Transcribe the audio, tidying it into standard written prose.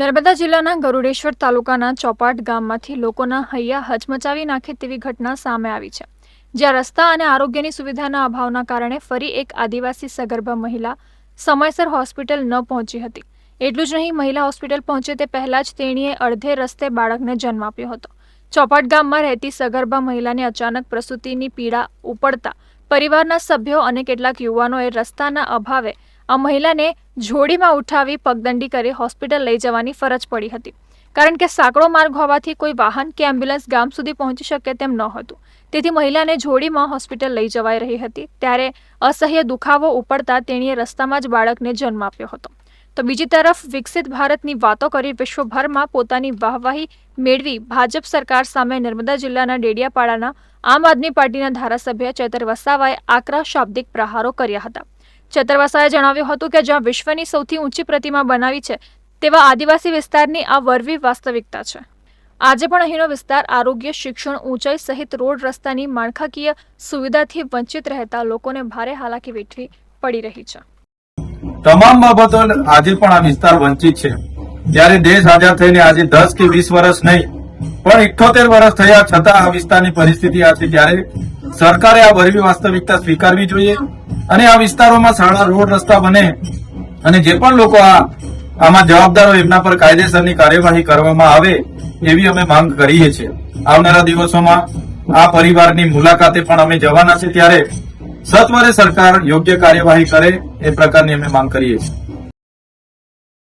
નર્મદા જિલ્લાના ગરુડેશ્વર તાલુકાના ચોપાટ ગામમાંથી લોકોના હૈયા હચમચાવી નાખે તેવી ઘટના સામે આવી છે, જ્યાં રસ્તા અને આરોગ્યની સુવિધાના અભાવના કારણે ફરી એક આદિવાસી સગર્ભા મહિલા સમયસર હોસ્પિટલ ન પહોંચી હતી. એટલું જ નહીં, મહિલા હોસ્પિટલ પહોંચે તે પહેલા જ તેણીએ અડધે રસ્તે બાળકને જન્મ આપ્યો હતો. ચોપાટ ગામમાં રહેતી સગર્ભા મહિલાને અચાનક પ્રસૂતિની પીડા ઉપડતા પરિવારના સભ્યો અને કેટલાક યુવાનોએ રસ્તાના અભાવે આ મહિલાને જોડીમાં ઉઠાવી પગદંડી કરી હોસ્પિટલ લઈ જવાની ફરજ પડી હતી, કારણ કે સાંકડો માર્ગ હોવાથી કોઈ વાહન કે એમ્બ્યુલન્સ ગામ સુધી પહોંચી શકે તેમ ન હતું. તેથી મહિલાને જોડીમાં હોસ્પિટલ લઈ જવાઈ રહી હતી, ત્યારે અસહ્ય દુખાવો ઉપડતા તેણીએ રસ્તામાં જ બાળકને જન્મ આપ્યો હતો. તો બીજી તરફ વિકસિત ભારતની વાતો કરી વિશ્વભરમાં પોતાની વાહવાહી મેળવી ભાજપ સરકાર સામે નર્મદા જિલ્લાના ડેડિયાપાડાના આમ આદમી પાર્ટીના ધારાસભ્ય ચેતર વસાવાએ આકરા શાબ્દિક પ્રહારો કર્યા હતા. ચેતર વસાવાએ જણાવ્યું હતું કે જ્યાં વિશ્વની સૌથી ઊંચી પ્રતિમા બનાવી છે તેવા આદિવાસી વિસ્તારની આ વરવી વાસ્તવિકતા છે. આજે પણ અહીંનો વિસ્તાર આરોગ્ય, શિક્ષણ, ઊંચાઈ સહિત રોડ રસ્તાની માળખાકીય સુવિધાથી વંચિત રહેતા લોકોને ભારે હાલાકી વેઠવી પડી રહી છે. તમામ બાબતો આજે પણ આ વિસ્તાર વંચિત છે. જ્યારે દેશ આઝાદ થઈને આજે 10 કે 20 વર્ષ નહીં પણ 78 વર્ષ થયા છતાં આ વિસ્તારની પરિસ્થિતિ આ છે. ત્યારે સરકારે આ વરવી વાસ્તવિકતા સ્વીકારવી જોઈએ અને આ વિસ્તારોમાં સારા રોડ રસ્તા બને અને જે પણ લોકો આમાં જવાબદાર હોય એમના પર કાયદેસરની કાર્યવાહી કરવામાં આવે એવી અમે માંગ કરીએ છીએ. આવનારા દિવસોમાં આ પરિવારની મુલાકાતે પણ અમે જવાના છે, ત્યારે સત્વરે સરકાર યોગ્ય કાર્યવાહી કરે એ પ્રકારની અમે માંગ કરીએ છીએ.